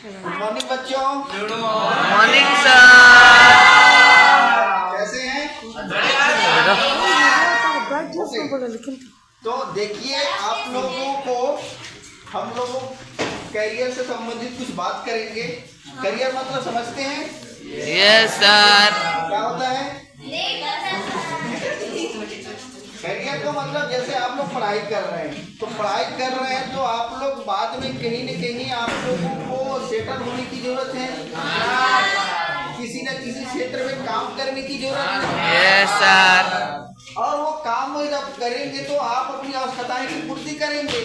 Good morning बच्चों। Good morning sir. कैसे हैं? तो देखिए, आप लोगों को हम लोग करियर से संबंधित कुछ बात करेंगे। करियर मतलब समझते हैं? Yes sir. क्या होता है करियर? तो मतलब जैसे आप लोग पढ़ाई कर रहे हैं, तो पढ़ाई कर रहे हैं तो आप लोग बाद में कहीं न कहीं आप लोगों को सेटल होने की जरूरत है, किसी न किसी क्षेत्र में काम करने की जरूरत है। Yes sir. और वो काम जब करेंगे तो आप अपनी आवश्यकताएं की पूर्ति करेंगे।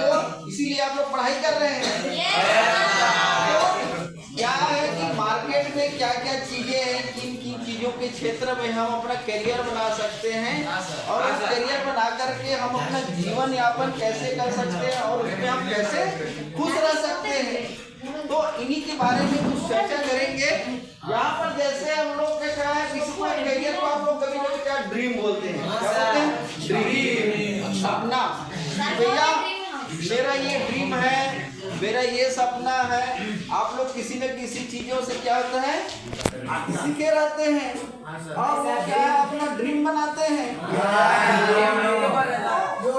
तो इसीलिए आप लोग पढ़ाई कर रहे हैं। तो क्या है कि मार्केट में क्या क्या चीजें हैं, किन किन चीजों के क्षेत्र में हम अपना करियर बना सकते हैं, और उस करियर बना करके हम अपना जीवन यापन कैसे कर सकते हैं और उसमें हम कैसे खुश रह सकते हैं। तो इन्हीं के बारे में कुछ चर्चा करेंगे। यहाँ पर जैसे हम लोग क्या है, किसी को करियर को आप लोग कभी कभी क्या ड्रीम बोलते हैं, क्या बोलते हैं? ड्रीम, सपना। भैया मेरा ये ड्रीम है, मेरा ये सपना है। आप लोग किसी न किसी चीजों से क्या होता है, सीखे रहते हैं और वो क्या है, अपना ड्रीम बनाते हैं। वो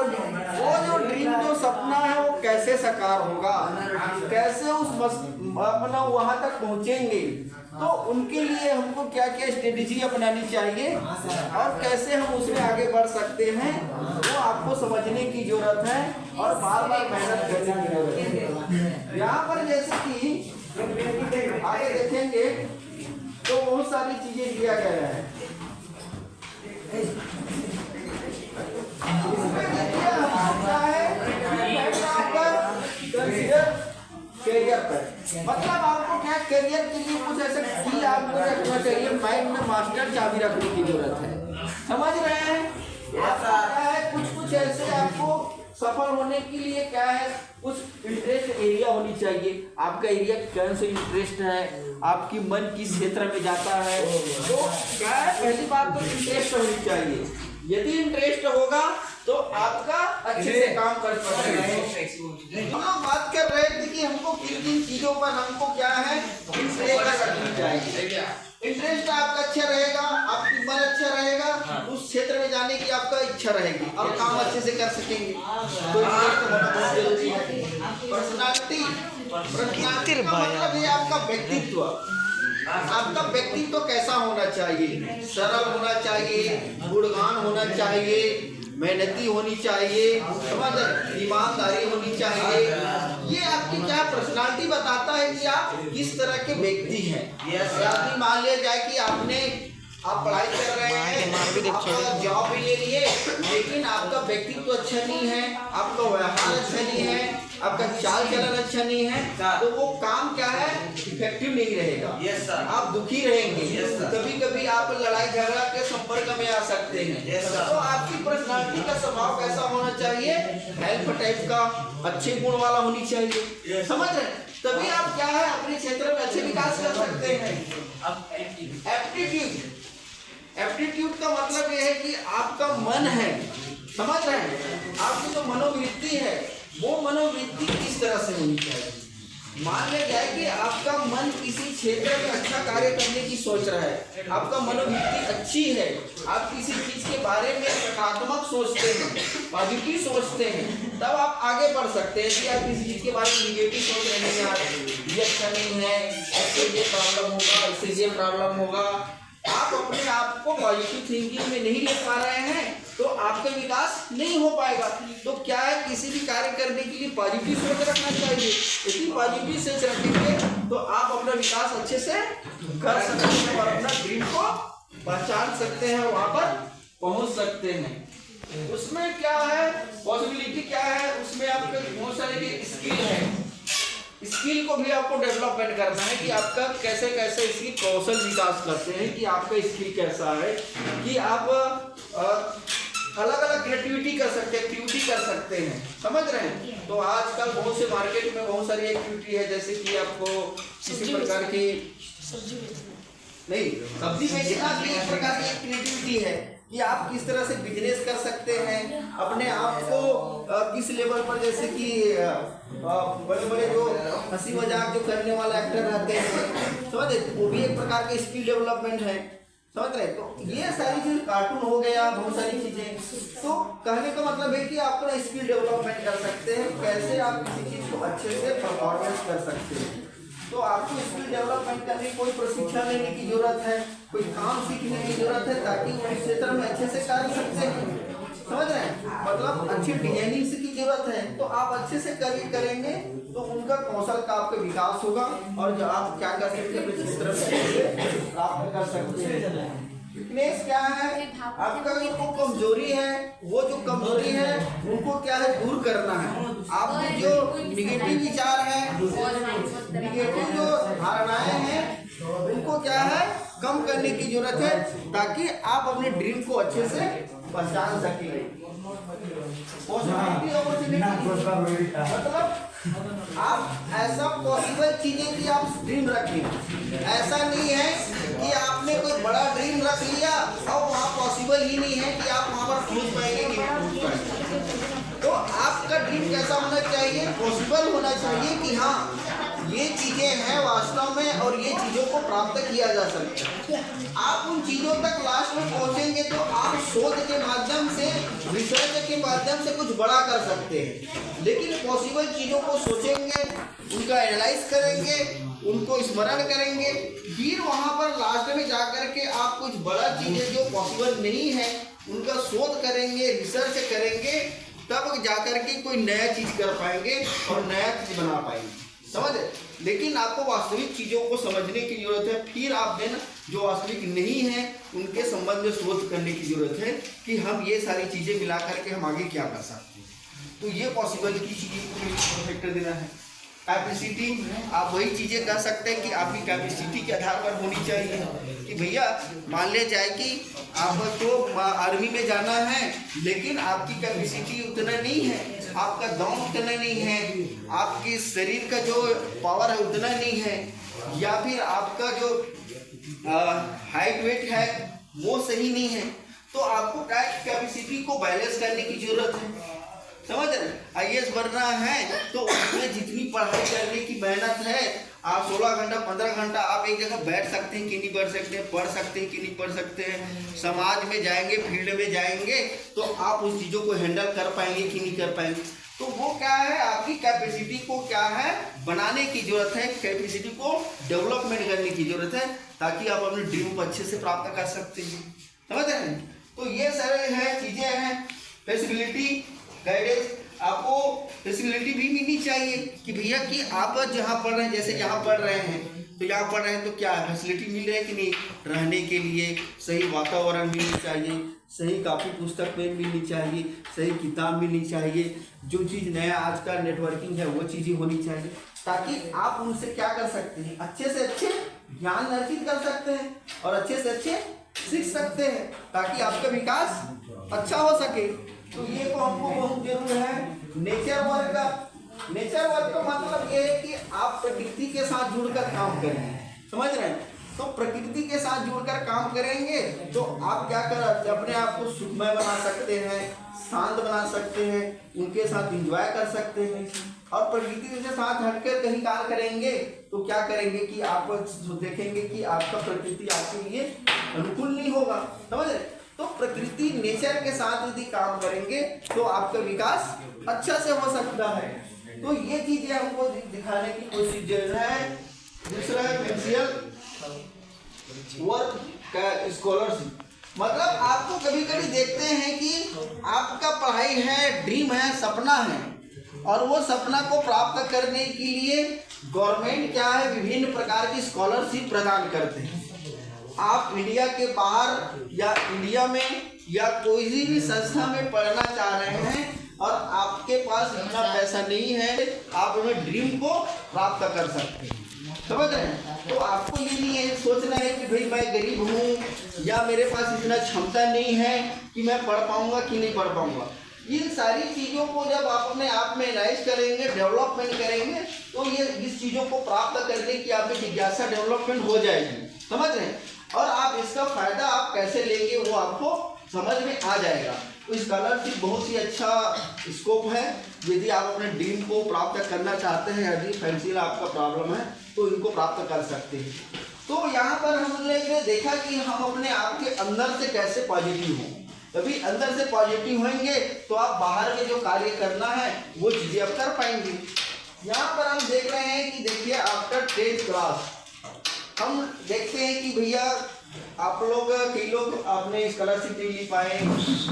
जो ड्रीम जो सपना है वो कैसे साकार होगा, कैसे उस अपना वहां तक पहुंचेंगे, तो उनके लिए हमको क्या क्या स्ट्रेटेजी अपनानी चाहिए और कैसे हम उसमें आगे बढ़ सकते हैं, वो आपको समझने की जरूरत है और बार बार मेहनत करने की जरूरत है। यहाँ पर जैसे कि आगे देखेंगे तो बहुत सारी चीजें दिया गया है। करियर पर मतलब आपको क्या करियर के लिए कुछ ऐसा की आपको रखना चाहिए, माइंड में मास्टर चाबी रखने की जरूरत है। समझ रहे हैं? क्या है, कुछ ऐसे आपको सफल होने के लिए क्या है, कुछ इंटरेस्ट एरिया होनी चाहिए। आपका एरिया कौन सा इंटरेस्ट है, आपकी मन किस क्षेत्र में जाता है, तो क्या है, पहली बात तो इंटरेस्ट होनी चाहिए। यदि इंटरेस्ट होगा तो आपका अच्छे से काम कर पाएंगे। हम लोग बात कर रहे थे कि हमको किन किन चीजों पर हमको क्या है, इंटरेस्ट रखनी चाहिए। इंटरेस्ट आपका अच्छा रहेगा, आपकी मन अच्छा रहेगा, उस क्षेत्र में जाने की आपका इच्छा रहेगी और काम अच्छे से कर सकेंगे। तो इंटरेस्ट होना बहुत जरूरी है। पर्सनालिटी का मतलब है आपका व्यक्तित्व। आपका व्यक्तित्व कैसा होना चाहिए? सरल होना चाहिए, गुणगान होना चाहिए, मेहनती होनी चाहिए, समझ, ईमानदारी होनी चाहिए। ये आपकी क्या पर्सनालिटी बताता है कि आप किस तरह के व्यक्ति हैं। यदि मान लिया जाए कि आप पढ़ाई कर रहे हैं, आप जॉब भी ले लिए, लेकिन आपका व्यक्तित्व अच्छा नहीं है, आपका व्यवहार अच्छा नहीं है, आपका चाल चलन अच्छा नहीं है, तो वो काम क्या है, इफेक्टिव नहीं रहेगा। आप दुखी रहेंगे, कभी कभी आप लड़ाई झगड़ा के संपर्क में आ सकते हैं। तो आपकी पर्सनालिटी का स्वभाव कैसा होना चाहिए? हेल्प टाइप का, अच्छे गुण वाला होनी चाहिए। समझ रहे हैं? तभी आप क्या है, अपने क्षेत्र में अच्छे विकास कर सकते हैं। एप्टीट्यूड का मतलब यह है कि आपका मन है, समझ रहे हैं, आपकी जो मनोवृत्ति है वो मनोवृत्ति किस तरह से होनी चाहिए। मान लिया जाए कि आपका मन किसी क्षेत्र में अच्छा कार्य करने की सोच रहा है, आपका मनोवृत्ति अच्छी है, आप किसी चीज के बारे में सकारात्मक सोचते हैं, पॉजिटिव सोचते हैं, तब आप आगे बढ़ सकते हैं। कि आप किसी चीज के बारे में निगेटिव सोच रहे हैं, यार ये अच्छा नहीं है, इससे ये प्रॉब्लम होगा, इससे ये प्रॉब्लम होगा, आप अपने आप को पॉजिटिव थिंकिंग में नहीं ले पा रहे हैं, तो आपका विकास नहीं हो पाएगा। तो क्या है, किसी भी कार्य करने के लिए पॉजिटिव सोच रखना चाहिए। यदि पॉजिटिव सोच रखेंगे तो आप अपना विकास अच्छे से कर सकते हैं और अपना ड्रीम को पहचान सकते हैं, वहां पर पहुंच सकते हैं। उसमें क्या है, पॉसिबिलिटी क्या है, उसमें आपके बहुत सारे स्किल है। स्किल को भी आपको डेवलपमेंट करना है कि आपका कैसे कैसे इसकी कौशल विकास करते हैं, कि आपका स्किल कैसा है, कि आप अलग अलग क्रिएटिविटी कर सकते हैं, एक्टिविटी कर सकते हैं। समझ रहे हैं? तो आजकल बहुत से मार्केट में बहुत सारी एक्टिविटी है, जैसे कि आपको किसी प्रकार की नहीं, सब्जी बेचना भी एक प्रकार की क्रिएटिविटी है कि आप किस तरह से बिजनेस कर सकते हैं, अपने आप को किस लेवल पर, जैसे कि बड़े बड़े जो हंसी मजाक जो करने वाला एक्टर रहते हैं, समझ रहे, वो भी एक प्रकार के स्किल डेवलपमेंट है, समझ रहे। तो ये सारी चीज, कार्टून हो गया, बहुत सारी चीजें। तो कहने का मतलब है कि आप अपना स्किल डेवलपमेंट कर सकते हैं, कैसे आप किसी चीज को अच्छे से परफॉर्मेंस कर सकते हैं। तो आपको स्किल डेवलपमेंट करने की कोई प्रशिक्षण लेने की जरूरत है, कोई काम सीखने की जरूरत है, ताकि वो इस क्षेत्र में अच्छे से कर सकते हैं, समझ रहे हैं। मतलब अच्छी डिजाइनिंग की जरूरत है, तो आप अच्छे से करेंगे तो उनका कौशल का आपका विकास होगा, और जो आप क्या कर सकते हैं क्षेत्र में प्राप्त कर सकते हैं। फिटनेस क्या है, आपका जो कमजोरी है, वो जो कमजोरी है उनको क्या है दूर करना है। आपके जो निगेटिव विचार है, निगेटिव जो धारणाएं हैं, उनको क्या है कम करने की जरूरत है, ताकि आप अपने ड्रीम को अच्छे से पहचान सकें। मतलब आप ऐसा पॉसिबल चीजें कि आप ड्रीम रखें। ऐसा नहीं है कि आपने कोई बड़ा ड्रीम रख लिया और वहाँ पॉसिबल ही नहीं है कि आप वहाँ पर पहुँच पाएंगे कि नहीं पहुँच पाएंगे। तो आपका ड्रीम कैसा होना चाहिए, पॉसिबल होना चाहिए कि हाँ ये चीजें हैं वास्तव में, और ये चीजों को प्राप्त किया जा सकता है। आप उन चीजों तक लास्ट में पहुंचेंगे तो आप शोध के माध्यम से, रिसर्च के माध्यम से कुछ बड़ा कर सकते हैं। लेकिन पॉसिबल चीजों को सोचेंगे, उनका एनालाइज करेंगे, उनको स्मरण करेंगे, फिर वहां पर लास्ट में जाकर के आप कुछ बड़ा चीजें जो पॉसिबल नहीं है उनका शोध करेंगे, रिसर्च करेंगे, तब जाकर के कोई नया चीज कर पाएंगे और नया चीज बना पाएंगे, समझे। लेकिन आपको वास्तविक चीजों को समझने की जरूरत है, फिर आप देना जो वास्तविक नहीं है उनके संबंध में शोध करने की जरूरत है कि हम ये सारी चीजें मिला करके हम आगे क्या कर सकते हैं। तो ये पॉसिबल की चीजें फैक्टर देना है। कैपेसिटी, आप वही चीजें कह सकते हैं कि आपकी कैपेसिटी के आधार पर होनी चाहिए कि भैया मान लिया जाए कि आपको आर्मी में जाना है, लेकिन आपकी कैपेसिटी उतना नहीं है, आपका दम उतना नहीं है, आपके शरीर का जो पावर है उतना नहीं है, या फिर आपका जो हाइट वेट है वो सही नहीं है, तो आपको क्या कैपेसिटी को बैलेंस करने की जरूरत है, समझ रहे। IAS बनना है तो उसमें जितनी पढ़ाई करने की मेहनत है, आप 16 घंटा 15 घंटा आप एक जगह बैठ सकते हैं कि नहीं बैठ सकते हैं, पढ़ सकते हैं कि नहीं पढ़ सकते हैं, समाज में जाएंगे, फील्ड में जाएंगे तो आप उस चीज़ों को हैंडल कर पाएंगे कि नहीं कर पाएंगे। तो वो क्या है, आपकी कैपेसिटी को क्या है बनाने की जरूरत है, कैपेसिटी को डेवलपमेंट करने की जरूरत है, ताकि आप अपने ड्रीम को अच्छे से प्राप्त कर सकते हैं, समझ रहे हैं। तो ये सारे है चीज़ें हैं। फैसिलिटी, गाइडेंस, आपको फैसिलिटी भी मिलनी चाहिए कि भैया कि आप जहाँ पढ़ रहे हैं, जैसे यहाँ पढ़ रहे हैं तो यहाँ पढ़ रहे हैं तो क्या फैसिलिटी मिल रही है कि नहीं, रहने के लिए सही वातावरण मिलनी चाहिए, सही कापी पुस्तक पेन मिलनी चाहिए, सही किताब मिलनी चाहिए, जो चीज़ नया आज का नेटवर्किंग है वो चीज़ें होनी चाहिए, ताकि आप उनसे क्या कर सकते हैं, अच्छे से अच्छे ज्ञान अर्जित कर सकते हैं और अच्छे से अच्छे सीख सकते हैं, ताकि आपका विकास अच्छा हो सके। तो ये को हमको बहुत जरूर है। नेचर वर्क का, नेचर वर्क का मतलब ये है कि आप प्रकृति के साथ जुड़कर काम करेंगे, समझ रहे हैं। तो प्रकृति के साथ जुड़कर काम करेंगे तो आप क्या कर अपने आप को सुखमय बना सकते हैं, शांत बना सकते हैं, उनके साथ एंजॉय कर सकते हैं। और प्रकृति के साथ हटकर कहीं कार्य करेंगे तो क्या करेंगे कि आप देखेंगे कि आपका प्रकृति आपके लिए अनुकूल नहीं होगा, समझ रहे। तो प्रकृति नेचर के साथ यदि काम करेंगे तो आपका विकास अच्छा से हो सकता है। तो ये चीजें हमको दिखाने की कोशिश जरूर है। दूसरा है फेशियल वर्क का स्कॉलरशिप, मतलब आपको कभी कभी देखते हैं कि आपका पढ़ाई है, ड्रीम है, सपना है, और वो सपना को प्राप्त करने के लिए गवर्नमेंट क्या है विभिन्न प्रकार की स्कॉलरशिप प्रदान करते हैं। आप इंडिया के बाहर या इंडिया में या कोई भी संस्था में पढ़ना चाह रहे हैं और आपके पास इतना पैसा नहीं है, आप अपने ड्रीम को प्राप्त कर सकते हैं, समझ रहे हैं। तो आपको ये नहीं है सोचना है कि भाई मैं गरीब हूँ या मेरे पास इतना क्षमता नहीं है कि मैं पढ़ पाऊँगा कि नहीं पढ़ पाऊँगा। इन सारी चीज़ों को जब आप अपने आप में एनालाइज करेंगे, डेवलपमेंट करेंगे, तो ये इस चीज़ों को प्राप्त करने की आपकी जिज्ञासा डेवलपमेंट हो जाएगी, समझ रहे हैं। और आप इसका फायदा आप कैसे लेंगे वो आपको समझ में आ जाएगा। तो स्कॉलरशिप बहुत ही अच्छा स्कोप है। यदि आप अपने ड्रीम को प्राप्त करना चाहते हैं, यदि फाइनेंशियल आपका प्रॉब्लम है तो इनको प्राप्त कर सकते हैं। तो यहाँ पर हमने देखा कि हम अपने आप के अंदर से कैसे पॉजिटिव हों। तभी अंदर से पॉजिटिव होंगे तो आप बाहर में जो कार्य करना है वो चीज़ें आप कर पाएंगे। यहाँ पर हम देख रहे हैं कि देखिए आफ्टर 10th क्लास हम देखते हैं कि भैया आप लोग कई लोग आपने स्कॉलरशिप नहीं ले पाए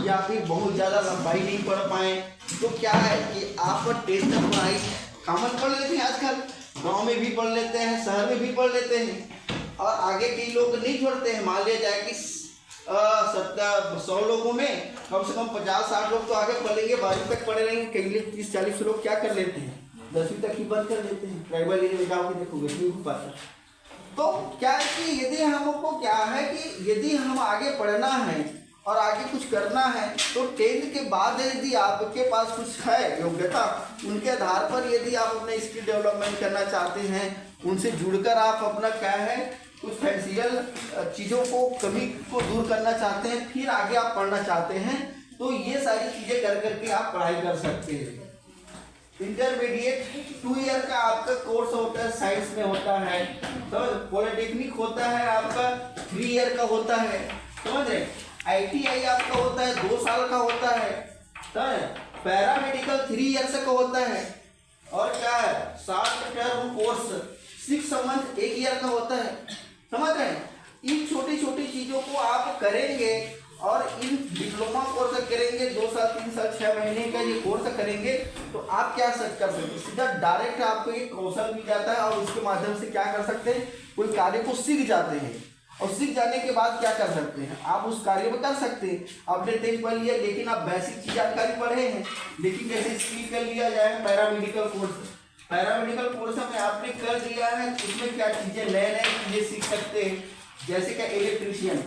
या फिर बहुत ज़्यादा लंबाई नहीं पढ़ पाए। तो क्या है कि आप 10th तक पढ़ाई कॉमन पढ़ लेते हैं, आजकल गांव में भी पढ़ लेते हैं, शहर में भी पढ़ लेते हैं और आगे कई लोग नहीं छोड़ते हैं। मान लिया जाए कि 100 लोगों में कम से कम 50-60 लोग तो आगे पढ़ेंगे, 12वीं तक पढ़े रहेंगे। कई 30-40 लोग क्या कर लेते हैं, 10वीं तक ही बंद कर लेते हैं। ट्राइबल एरिया में जाओगे देखोगे नहीं हो पाता। तो क्या है कि यदि हमको क्या है कि यदि हम आगे पढ़ना है और आगे कुछ करना है तो 10th के बाद यदि आपके पास कुछ है योग्यता, उनके आधार पर यदि आप अपने स्किल डेवलपमेंट करना चाहते हैं, उनसे जुड़कर आप अपना क्या है कुछ फाइनेंशियल चीज़ों को कमी को दूर करना चाहते हैं, फिर आगे आप पढ़ना चाहते हैं, तो ये सारी चीज़ें कर करके आप पढ़ाई कर सकते हैं। इंटरमीडिएट 2 ईयर का आपका कोर्स होता है, साइंस में होता है। तो पॉलिटेक्निक होता है आपका 3 ईयर का होता है, समझ रहे। ITI आपका होता है 2 साल का होता है। पैरामेडिकल 3 ईयर्स का होता है। और क्या है short term course 6 month 1 year का होता है, समझ रहे हैं। इन छोटी छोटी चीज़ों को आप करेंगे और इन डिप्लोमा कोर्स करेंगे 2 साल 3 साल 6 महीने का ये कोर्स करेंगे तो आप क्या कर सकते हैं, सीधा डायरेक्ट आपको ये कौशल मिल जाता है और उसके माध्यम से क्या कर सकते हैं, कोई कार्य को सीख जाते हैं। और सीख जाने के बाद क्या कर सकते हैं, आप उस कार्य में कर सकते हैं। आपने 10th पढ़ लिया लेकिन आप बेसिक चीज जानकारी पढ़े हैं, लेकिन जैसे स्किल कर लिया जाए पैरामेडिकल कोर्स, पैरामेडिकल कोर्स में आपने कर दिया है, उसमें क्या चीज़ें नए नए चीज़ें सीख सकते हैं। जैसे क्या इलेक्ट्रिशियन,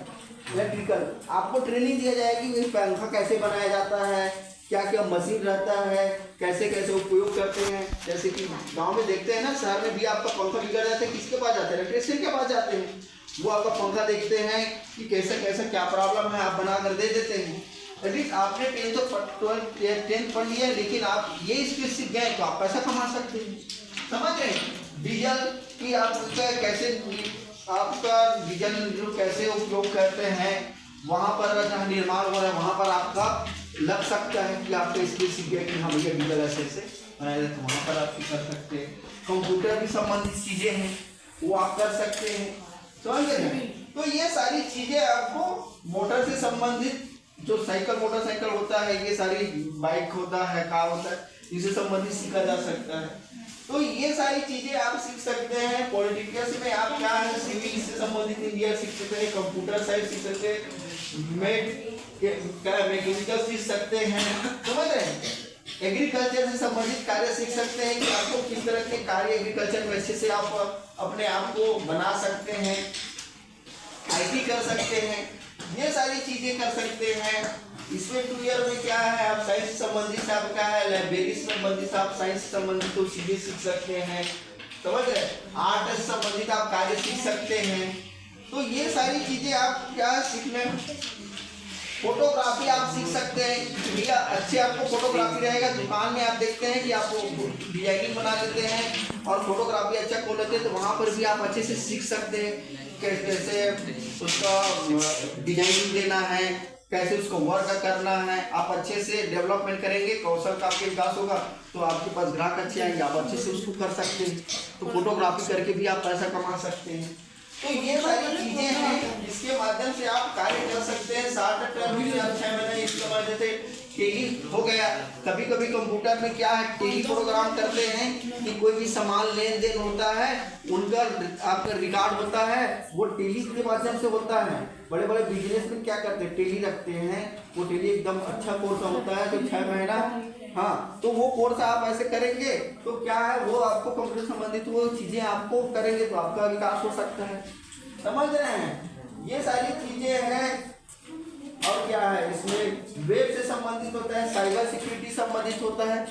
इलेक्ट्रिकल आपको ट्रेनिंग दिया जाएगी कि पंखा कैसे बनाया जाता है, क्या क्या मशीन रहता है, कैसे कैसे उपयोग करते हैं। जैसे कि गांव में देखते हैं ना, शहर में भी आपका पंखा बिगड़ जाता है, किसके पास जाते हैं, इलेक्ट्रिशियन के पास जाते हैं। वो आपका पंखा देखते हैं कि कैसे कैसे क्या प्रॉब्लम है, आप बना कर दे देते हैं। एटलीस्ट आपने 10th पढ़ लिया लेकिन आप ये स्किल सीख गए तो आप पैसा कमा सकते हैं, समझ रहे हैं। डीजल की आप कैसे आपका डीजल कैसे उपयोग करते हैं, वहाँ पर जहाँ निर्माण हो रहा है वहाँ पर आपका लग सकता है कि आपका स्किल सीख गया कि हाँ भैया डीजल ऐसे बनाया जाए, तो वहाँ पर आप कर सकते हैं। कंप्यूटर भी संबंधित चीज़ें हैं वो आप कर सकते हैं, समझ गए। तो ये सारी चीज़ें आपको मोटर से संबंधित, जो साइकिल मोटरसाइकिल होता है, ये सारी बाइक होता है, कार होता है, इसे संबंधित सीखा जा सकता है। तो ये सारी चीजें आप सीख सकते हैं। पॉलिटिकल में आप क्या है सिविल से संबंधित इंजीनियर सीख सकते हैं, कंप्यूटर साइंस सीख सकते हैं, मैकेनिकल सीख सकते हैं, समझ रहे हैं। एग्रीकल्चर से संबंधित कार्य सीख सकते हैं कि आपको किस तरह के कार्य एग्रीकल्चर में अच्छे से आप अपने आप को बना सकते हैं। IT कर सकते हैं, ये सारी चीजें कर सकते हैं। इसमें 2 ईयर में क्या है, आप साइंस से संबंधित आप क्या है, लाइब्रेरी से संबंधित आप साइंस से संबंधित तो चीजें सीख सकते हैं, समझ रहे। आर्ट से संबंधित आप कार्य सीख सकते हैं। तो ये सारी चीजें आप क्या सीखने, फोटोग्राफी आप सीख सकते हैं भैया, अच्छे आपको फोटोग्राफी रहेगा। दुकान में आप देखते हैं कि आप डिजाइनिंग बना लेते हैं और फोटोग्राफी अच्छा खोल लेते हैं, तो वहाँ पर भी आप अच्छे से सीख सकते हैं कैसे उसका डिजाइनिंग देना है, कैसे उसको वर्क करना है। आप अच्छे से डेवलपमेंट करेंगे, कौशल का आपके विकास होगा, तो आपके पास ग्राहक अच्छे आएंगे, आप अच्छे से उसको कर सकते हैं। तो फोटोग्राफी करके भी आप पैसा कमा सकते हैं। तो ये सारी चीजें हैं जिसके माध्यम से आप कार्य कर सकते हैं। 60 टर्म 6 महीने इसके माध्यम से टेली हो गया। कभी कभी कंप्यूटर में क्या है, टेली प्रोग्राम करते हैं कि कोई भी सामान लेन देन होता है, उनका आपका रिकॉर्ड होता है, वो टेली के माध्यम से होता है। बड़े बड़े बिजनेस में क्या करते हैं, टेली रखते हैं। वो टेली एकदम अच्छा कोर्स होता है, तो 6 महीना, हाँ, तो वो कोर्स आप ऐसे करेंगे तो क्या है, वो आपको कंप्यूटर संबंधित वो चीज़ें आपको करेंगे तो आपका विकास हो सकता है, समझ रहे हैं। ये सारी चीज़ें हैं और क्या है इसमें वेब से संबंधित होता है, साइबर सिक्योरिटी संबंधित होता है,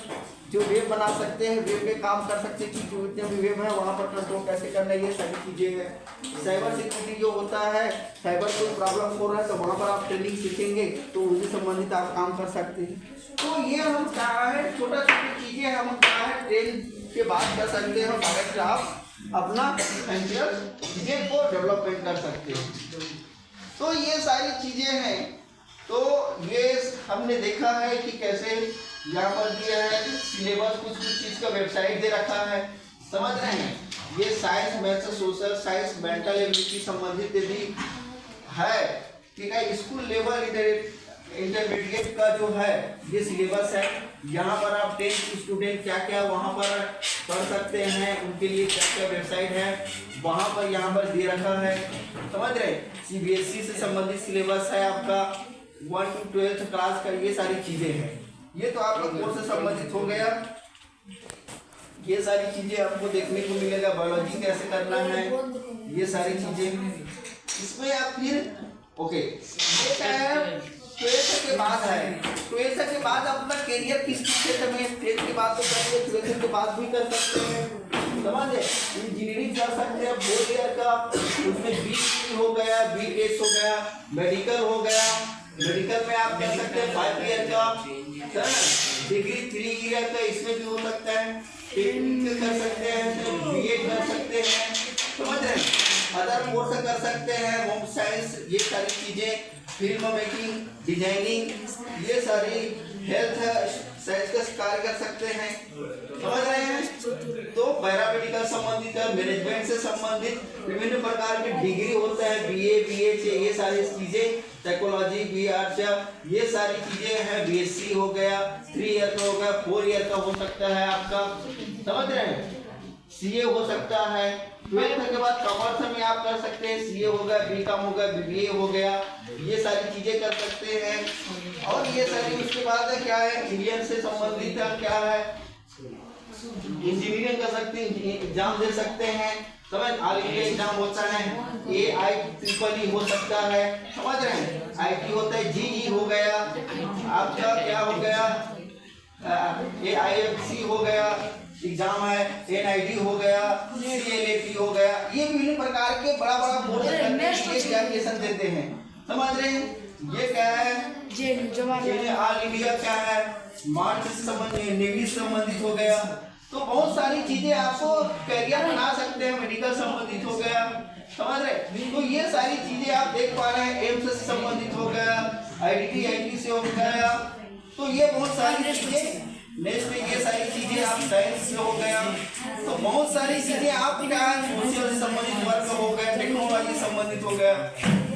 जो वेब बना सकते हैं, वेब पे काम कर सकते हैं कि जो जितने भी वेब है वहाँ पर कंट्रोल कैसे करना है, ये सारी चीज़ें हैं। साइबर सिक्योरिटी जो होता है, साइबर कोई प्रॉब्लम हो रहा है तो वहाँ पर आप ट्रेनिंग सीखेंगे तो उससे संबंधित आप काम कर सकते हैं। तो ये हम क्या है छोटा छोटी चीज़ें हम क्या है ट्रेन के बाद कर सकते हैं और डायरेक्ट आप अपना एंजियल चीज़ें को डेवलपमेंट कर सकते हैं। तो ये सारी चीज़ें हैं। तो ये हमने देखा है कि कैसे यहाँ पर दिया है सिलेबस, कुछ चीज़ का वेबसाइट दे रखा है, समझ रहे हैं। ये science, maths, social science, mental ability संबंधित भी है, ठीक है। स्कूल लेवल इंटरमीडिएट का जो है ये सिलेबस है। यहाँ पर आप 10th स्टूडेंट क्या क्या वहाँ पर पढ़ सकते हैं, उनके लिए क्या क्या वेबसाइट है वहाँ पर यहाँ पर दे रखा है, समझ रहे। CBSE से संबंधित सिलेबस है आपका 1 to 12th क्लास का, ये सारी चीज़ें हैं। ये तो आपका कोर्स से संबंधित हो गया। ये सारी चीज़ें आपको देखने को मिलेगा, बायोलॉजी कैसे करना है, ये सारी चीज़ें इसमें आप फिर ओके। ये क्या है 12th के बाद है, 12th के बाद अपना करियर किस क्षेत्र में, 10th के बाद तो करिए, 12th के बाद भी कर सकते हैं, समझे। इंजीनियरिंग कर सकते हैं 4 ईयर का, उसमें BE हो गया, BTech हो गया, मेडिकल हो गया, मेडिकल में आप कर सकते हैं 5 ईयर का, डिग्री 3 ईयर का इसमें भी हो सकता है, टेक्निकल कर सकते हैं, BA कर सकते हैं, समझ रहे हैं। अदर कोर्स कर सकते हैं, होम साइंस, ये सारी चीज़ें, फिल्म मेकिंग, डिजाइनिंग, ये सारी हेल्थ साइंस का कार्य कर सकते हैं, समझ रहे हैं। तो पैरामेडिकल संबंधित है, मैनेजमेंट से संबंधित विभिन्न प्रकार के डिग्री होता है, BA, BH, ये सारी चीजें, साइकोलॉजी, BAर्ट्स, ये सारी चीजें हैं। BSc हो गया, 3 ईयर का हो गया, 4 ईयर का हो सकता है आपका, समझ रहे हैं। CA हो सकता है, 12th के बाद कॉमर्स में आप कर सकते हैं, CA हो गया, BCom हो गया, BBA हो गया, ये सारी चीजें कर सकते हैं। और ये सारी उसके बाद है क्या है इंडियन से संबंधित है, क्या है इंजीनियरिंग कर सकते हैं, एग्जाम दे सकते हैं, समझ। ऑल इंडिया एग्जाम होता है, AIEEE हो सकता है, समझ रहे हैं। IT होता है, GE हो गया आपका, क्या हो गया AIFC हो गया, एग्जाम है, NID हो गया, CLAT हो गया, ये विभिन्न प्रकार के बड़ा बड़ा बोर्ड एग्जामिनेशन देते हैं, समझ रहे हैं। ये क्या है ऑल इंडिया, क्या है मार्च से संबंधित, नेवी से संबंधित हो गया। तो बहुत सारी चीजें आपको करियर बना सकते हैं, मेडिकल संबंधित हो गया, समझ रहे। तो ये सारी चीजें आप देख पा रहे हैं, एम्स से संबंधित हो गया, IIT से हो गया। तो ये बहुत सारी चीजें, नेक्स्ट में ये सारी चीजें आप साइंस से हो गया। तो बहुत सारी चीजें आप क्या सोशल से संबंधित वर्क हो गया, टेक्नोलॉजी संबंधित हो गया,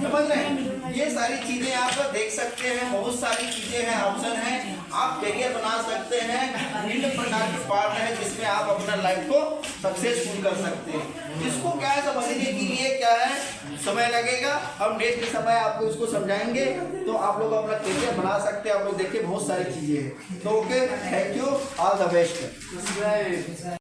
समझ रहे हैं। ये सारी चीजें आप देख सकते हैं, बहुत सारी चीजें हैं, ऑप्शन है, आप करियर बना सकते हैं। विभिन्न प्रकार के पार्ट है जिसमें आप अपना लाइफ को सक्सेसफुल कर सकते हैं। इसको क्या है समझने के लिए क्या है समय लगेगा, हम नेक्स्ट के समय आपको इसको समझाएंगे, तो आप लोग अपना करियर बना सकते हैं। आप लोग देखिए बहुत सारी चीजें हैं। तो okay, thank you, all the best.